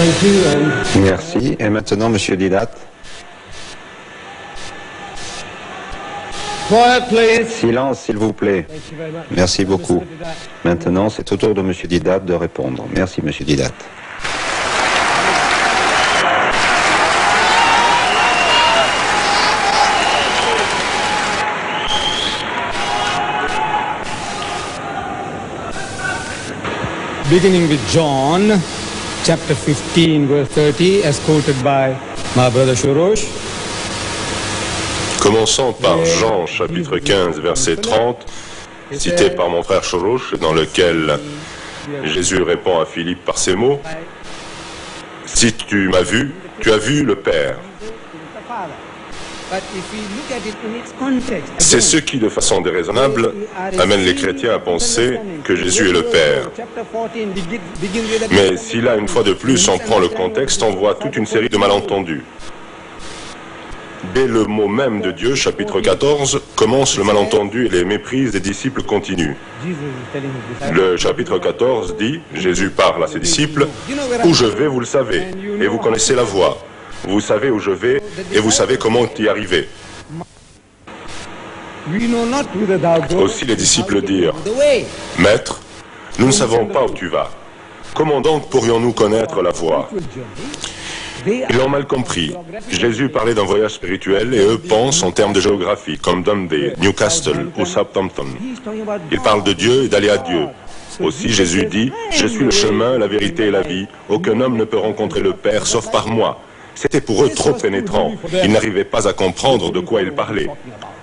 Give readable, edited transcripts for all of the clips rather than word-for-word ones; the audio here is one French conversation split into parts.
Thank you. Merci. Et maintenant, Monsieur Didat. Quiet, please. Silence, s'il vous plaît. Thank you very much. Merci beaucoup. Maintenant, c'est au tour de Monsieur Didat de répondre. Merci, Monsieur Didat. Beginning with John, chapter 15, verse 30, as quoted by my brother Shorosh. Commençons par Jean, chapitre 15, verset 30, cité par mon frère Shorosh, dans lequel Jésus répond à Philippe par ces mots. Si tu m'as vu, tu as vu le Père. C'est ce qui, de façon déraisonnable, amène les chrétiens à penser que Jésus est le Père. Mais si là, une fois de plus, on prend le contexte, on voit toute une série de malentendus. Dès le mot même de Dieu, chapitre 14, commence le malentendu et les méprises des disciples continuent. Le chapitre 14 dit, Jésus parle à ses disciples, « Où je vais, vous le savez, et vous connaissez la voie. Vous savez où je vais, et vous savez comment y arriver. » Aussi les disciples dirent, « Maître, nous ne savons pas où tu vas. Comment donc pourrions-nous connaître la voie ?» Ils l'ont mal compris. Jésus parlait d'un voyage spirituel et eux pensent en termes de géographie, comme Dundee, Newcastle ou Southampton. Ils parlent de Dieu et d'aller à Dieu. Aussi Jésus dit, « Je suis le chemin, la vérité et la vie. Aucun homme ne peut rencontrer le Père sauf par moi. » C'était pour eux trop pénétrant. Ils n'arrivaient pas à comprendre de quoi il parlait.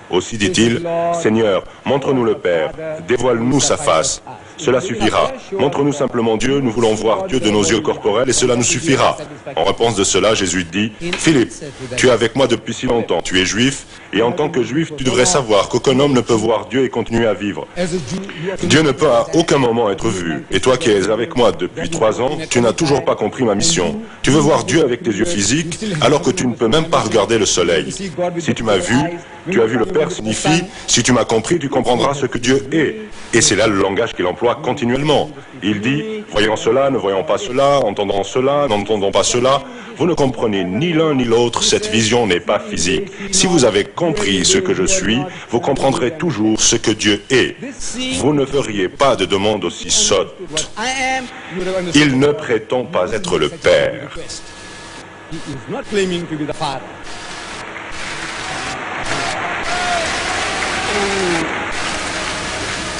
Aussi dit-il, « Seigneur, montre-nous le Père, dévoile-nous sa face. Cela suffira. Montre-nous simplement Dieu, nous voulons voir Dieu de nos yeux corporels et cela nous suffira. » En réponse de cela, Jésus dit, « Philippe, tu es avec moi depuis si longtemps, tu es juif, et en tant que juif, tu devrais savoir qu'aucun homme ne peut voir Dieu et continuer à vivre. Dieu ne peut à aucun moment être vu. Et toi qui es avec moi depuis 3 ans, tu n'as toujours pas compris ma mission. Tu veux voir Dieu avec tes yeux physiques, alors que tu ne peux même pas regarder le soleil. Si tu m'as vu, tu as vu le Père signifie, si tu m'as compris, tu comprendras ce que Dieu est. » Et c'est là le langage qu'il emploie continuellement. Il dit, voyons cela, ne voyons pas cela, entendons cela, n'entendons pas cela. Vous ne comprenez ni l'un ni l'autre, cette vision n'est pas physique. Si vous avez compris ce que je suis, vous comprendrez toujours ce que Dieu est. Vous ne feriez pas de demande aussi sotte. Il ne prétend pas être le Père.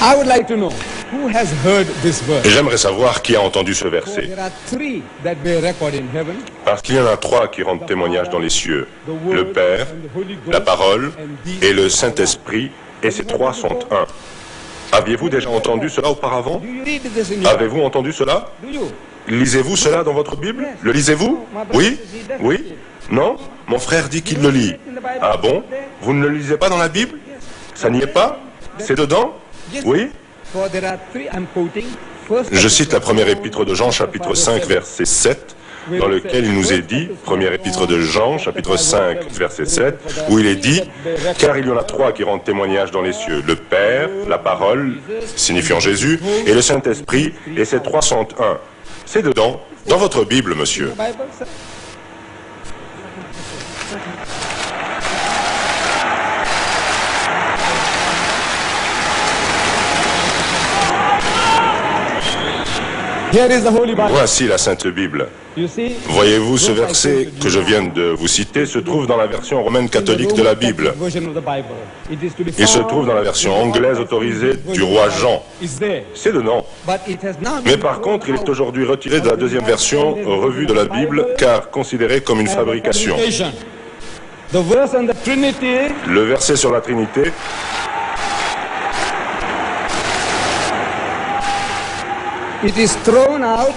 I would like to know who has heard this verse. J'aimerais savoir qui a entendu ce verset. There are 3 that bear record in heaven. Parce qu'il y en a 3 qui rendent témoignage dans les cieux. Le Père, la Parole et le Saint-Esprit, et ces 3 sont un. Aviez-vous déjà entendu cela auparavant? Do you read this in your Avez-vous entendu cela? Do you? Lisez-vous cela dans votre Bible? Le lisez-vous? Oui? Oui? Non? Mon frère dit qu'il le lit. Ah bon? Vous ne le lisez pas dans la Bible? Ça n'y est pas? C'est dedans? Oui? For there are 3 I'm quoting. First, Je cite la première épître de Jean, chapitre 5, verset 7, dans lequel il nous est dit, première épître de Jean, chapitre 5, verset 7, où il est dit, « Car il y en a 3 qui rendent témoignage dans les cieux, le Père, la Parole, signifiant Jésus, et le Saint-Esprit, et ces 3 sont un. » C'est dedans, dans votre Bible, monsieur. the Bible says. Here is the Holy Bible. Voici la Sainte Bible. You see? Voyez-vous, ce verset que je viens de vous citer se trouve dans la version romaine catholique de la Bible. Il se trouve dans la version anglaise autorisée du roi Jean. C'est dedans. Mais par contre, il est aujourd'hui retiré de la deuxième version revue de la Bible, car considéré comme une fabrication. Le verset sur la Trinité It is thrown out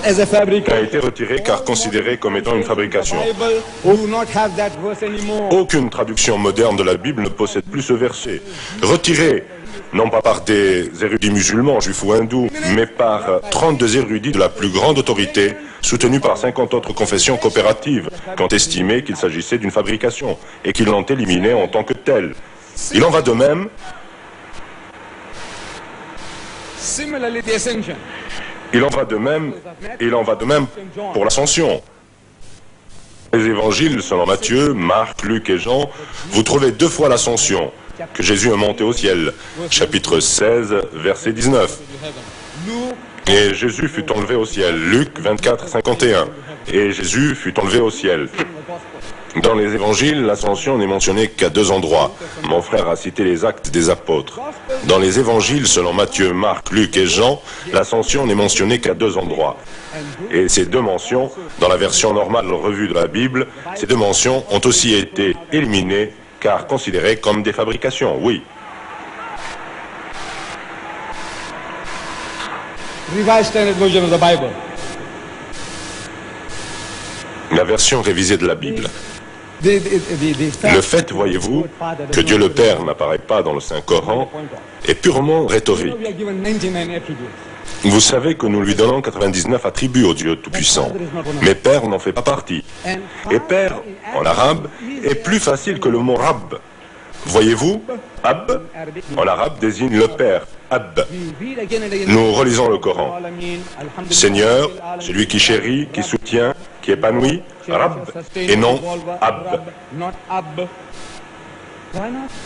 as a fabrication. a été retiré car considéré comme étant une fabrication. Bible do not have that verse anymore. Aucune traduction moderne de la Bible ne possède plus ce verset. Retiré, non pas par des érudits musulmans, juifs ou hindous, mais par 32 érudits de la plus grande autorité, soutenus par 50 autres confessions coopératives, qui ont estimé qu'il s'agissait d'une fabrication et qui l'ont éliminé en tant que telle. Il en va de même. Similarly, the Ascension. Il en va de même, et il en va de même pour l'ascension. Les évangiles selon Matthieu, Marc, Luc et Jean, vous trouvez 2 fois l'ascension, que Jésus est monté au ciel, chapitre 16, verset 19. Et Jésus fut enlevé au ciel, Luc 24, 51. Et Jésus fut enlevé au ciel. Dans les évangiles, l'ascension n'est mentionnée qu'à 2 endroits. Mon frère a cité les actes des apôtres. Dans les évangiles, selon Matthieu, Marc, Luc et Jean, l'ascension n'est mentionnée qu'à 2 endroits. Et ces 2 mentions, dans la version normale revue de la Bible, ces 2 mentions ont aussi été éliminées car considérées comme des fabrications, oui. Revised Standard Version of the Bible. La version révisée de la Bible. Le fait, voyez-vous, que Dieu le Père n'apparaît pas dans le Saint-Coran est purement rhétorique. Vous savez que nous lui donnons 99 attributs au Dieu Tout-Puissant, mais Père n'en fait pas partie. Et Père, en arabe, est plus facile que le mot Rab. Voyez-vous, Ab, en arabe, désigne le Père, Ab. Nous relisons le Coran. Seigneur, celui qui chérit, qui soutient, qui épanouit, Rab, et non Ab.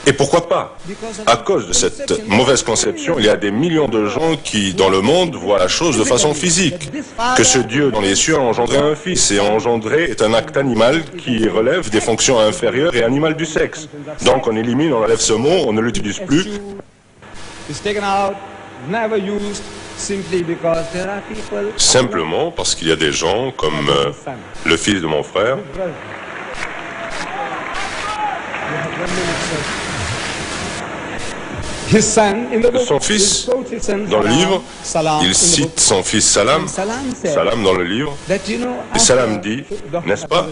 Et pourquoi pas? À cause de cette mauvaise conception, il y a des millions de gens qui, dans le monde, voient la chose de façon physique. Que ce Dieu dans les cieux a engendré un fils, et engendrer est un acte animal qui relève des fonctions inférieures et animales du sexe. Donc on élimine, on enlève ce mot, on ne l'utilise plus. Simplement parce qu'il y a des gens comme le fils de mon frère. Son fils, dans le livre, il cite son fils Salam, Salam dans le livre, et Salam dit, n'est-ce pas,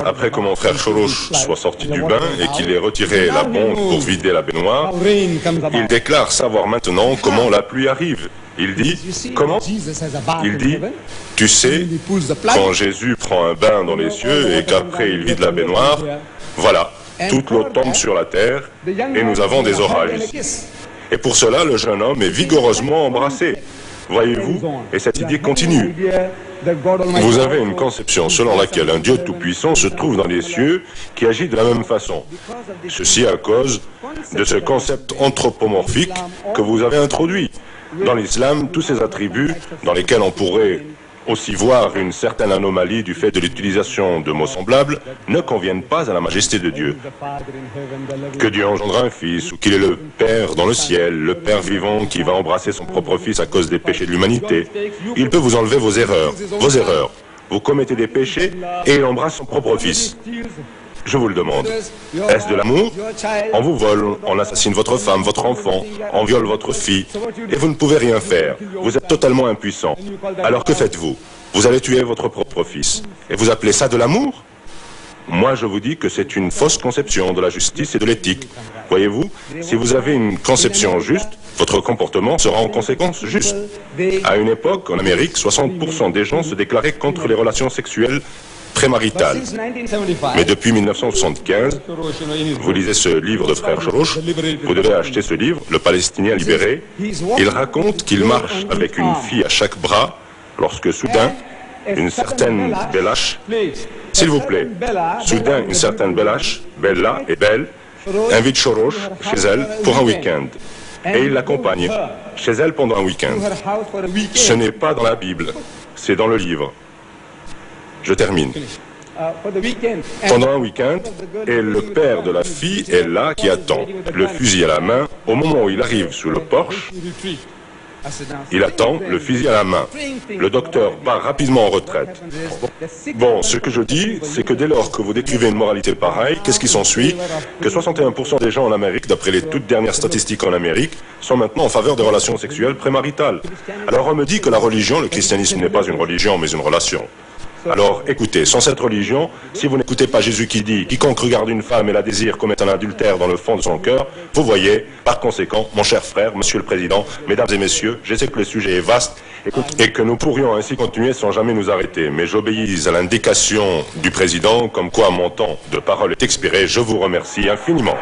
après que mon frère Shorosh soit sorti du bain et qu'il ait retiré la bombe pour vider la baignoire, il déclare savoir maintenant comment la pluie arrive. Il dit, comment? Il dit, tu sais, quand Jésus prend un bain dans les cieux et qu'après il vide la baignoire, voilà, toute l'eau tombe sur la terre et nous avons des orages ici. Et pour cela, le jeune homme est vigoureusement embrassé. Voyez-vous, et cette idée continue. Vous avez une conception selon laquelle un Dieu tout-puissant se trouve dans les cieux qui agit de la même façon. Ceci à cause de ce concept anthropomorphique que vous avez introduit. Dans l'islam, tous ces attributs, dans lesquels on pourrait aussi voir une certaine anomalie du fait de l'utilisation de mots semblables, ne conviennent pas à la majesté de Dieu. Que Dieu engendre un fils, ou qu'il est le Père dans le ciel, le Père vivant qui va embrasser son propre fils à cause des péchés de l'humanité, il peut vous enlever vos erreurs. Vous commettez des péchés et il embrasse son propre fils. Je vous le demande, est-ce de l'amour? On vous vole, on assassine votre femme, votre enfant, on viole votre fille, et vous ne pouvez rien faire. Vous êtes totalement impuissant. Alors que faites-vous? Vous allez tuer votre propre fils. Et vous appelez ça de l'amour? Moi, je vous dis que c'est une fausse conception de la justice et de l'éthique. Voyez-vous, si vous avez une conception juste, votre comportement sera en conséquence juste. À une époque, en Amérique, 60% des gens se déclaraient contre les relations sexuelles prémaritales. Mais depuis 1975, vous lisez ce livre de frère Shorosh, vous devez acheter ce livre, Le Palestinien libéré. Il raconte qu'il marche avec une fille à chaque bras lorsque soudain, une certaine Belash, s'il vous plaît, soudain une certaine Belash, Bella et Belle, invite Shorosh chez elle pour un week-end. Et il l'accompagne chez elle pendant un week-end. Ce n'est pas dans la Bible, c'est dans le livre. Je termine. Pendant un week-end, et le père de la fille est là qui attend, le fusil à la main. Au moment où il arrive sous le porche, il attend, le fusil à la main. Le docteur part rapidement en retraite. Bon, ce que je dis, c'est que dès lors que vous décrivez une moralité pareille, qu'est-ce qui s'ensuit? Que 61% des gens en Amérique, d'après les toutes dernières statistiques en Amérique, sont maintenant en faveur des relations sexuelles prémaritales. Alors on me dit que la religion, le christianisme n'est pas une religion, mais une relation. Alors, écoutez, sans cette religion, si vous n'écoutez pas Jésus qui dit « Quiconque regarde une femme et la désire commet un adultère dans le fond de son cœur », vous voyez, par conséquent, mon cher frère, monsieur le président, mesdames et messieurs, je sais que le sujet est vaste et que nous pourrions ainsi continuer sans jamais nous arrêter, mais j'obéis à l'indication du président, comme quoi mon temps de parole est expiré. Je vous remercie infiniment.